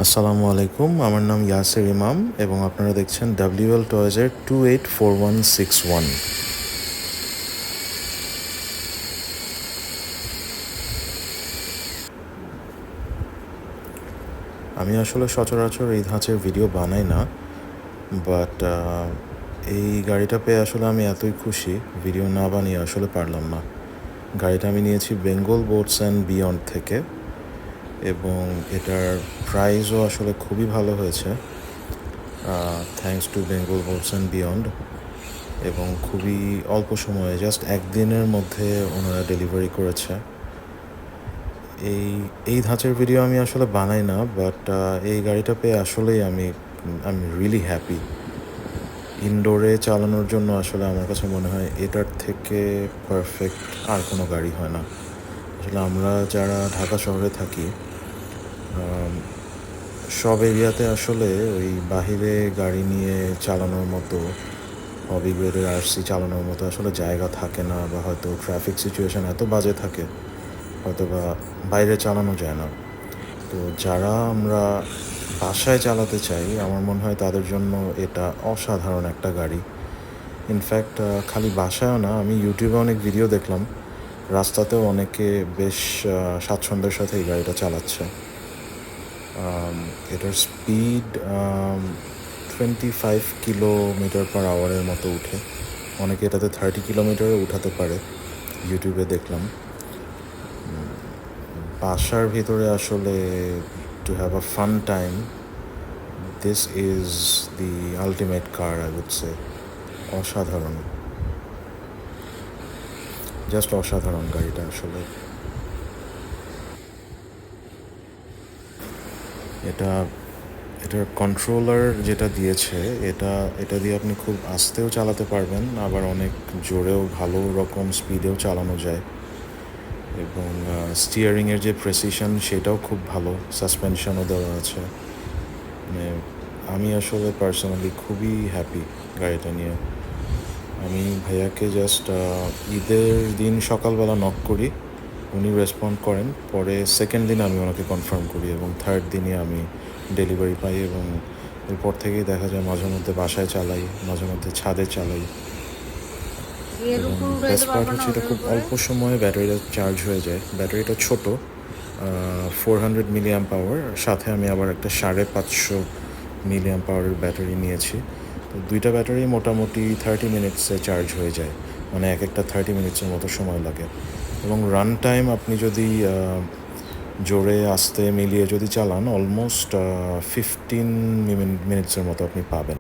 আসসালামু আলাইকুম, আমার নাম ইয়াসির ইমাম এবং আপনারা দেখছেন WL টয়েজের 284161। আমি আসলে সচরাচর এই ধাঁচের ভিডিও বানাই না, বাট এই গাড়িটা পেয়ে আসলে আমি এতই খুশি, ভিডিও না বানিয়ে আসলে পারলাম না। গাড়িটা আমি নিয়েছি বেঙ্গল বোটস অ্যান্ড বিয়ন্ড থেকে এবং এটার প্রাইসও আসলে খুবই ভালো হয়েছে, thanks to Bengal boats and beyond. এবং খুবই অল্প সময়ে, জাস্ট একদিনের মধ্যে ওনারা ডেলিভারি করেছে। এই ধাঁচের ভিডিও আমি আসলে বানাই না, বাট এই গাড়িটা পেয়ে আসলেই আমি রিয়েলি হ্যাপি। ইনডোরে চালানোর জন্য আসলে আমার কাছে মনে হয় এটার থেকে পারফেক্ট আর কোনো গাড়ি হয় না। আসলে আমরা যারা ঢাকা শহরে থাকি, সব এরিয়াতে আসলে ওই বাহিরে গাড়ি নিয়ে চালানোর মতো, হবি গ্রেডের আরসি চালানোর মতো আসলে জায়গা থাকে না, বা হয়তো ট্রাফিক সিচুয়েশান এত বাজে থাকে হয়তো বা বাইরে চালানো যায় না। তো যারা আমরা বাসায় চালাতে চাই, আমার মনে হয় তাদের জন্য এটা অসাধারণ একটা গাড়ি। ইনফ্যাক্ট খালি বাসায়ও না, আমি ইউটিউবে অনেক ভিডিও দেখলাম, রাস্তাতেও অনেকে বেশ স্বাচ্ছন্দ্যের সাথে এই গাড়িটা চালাচ্ছে। এটার স্পিড 25 কিলোমিটার পার আওয়ারের মতো উঠে, অনেকে এটাতে 30 কিলোমিটারে উঠাতে পারে, ইউটিউবে দেখলাম। বাসার ভিতরে আসলে to have a fun time, this is the ultimate car, I would say. অসাধারণ, জাস্ট অসাধারণ গাড়িটা আসলে। এটার কন্ট্রোলার যেটা দিয়েছে, এটা দিয়ে আপনি খুব আস্তেও চালাতে পারবেন, আবার অনেক জোরেও ভালো রকম স্পিডেও চালানো যায়। এবং স্টিয়ারিংয়ের যে প্রেসিশন সেটাও খুব ভালো, সাসপেনশনও দেওয়া আছে। মানে আমি আসলে পার্সোনালি খুবই হ্যাপি গাড়িটা নিয়ে। আমি ভাইয়াকে জাস্ট ঈদের দিন সকালবেলা নক করি, উনি রেসপন্ড করেন, পরে সেকেন্ড দিন আমি ওনাকে কনফার্ম করি এবং থার্ড দিনে আমি ডেলিভারি পাই। এবং এরপর থেকেই দেখা যায় মাঝে মধ্যে বাসায় চালাই, মাঝে মধ্যে ছাদে চালাই। এবং বেস্ট পার্ট হচ্ছে এটা খুব অল্প সময়ে ব্যাটারিটা চার্জ হয়ে যায়। ব্যাটারিটা ছোট, 400 মিলিয়াম পাওয়ার, সাথে আমি আবার একটা 550 মিলিয়াম পাওয়ারের ব্যাটারি নিয়েছি। তো দুইটা ব্যাটারি মোটামুটি 30 মিনিটসে চার্জ হয়ে যায়, মানে এক একটা 30 মিনিটসের মতো সময় লাগে। এবং রান টাইম আপনি যদি জোরে আস্তে মিলিয়ে যদি চালান, অলমোস্ট 15 মিনিটসের মতো আপনি পাবেন।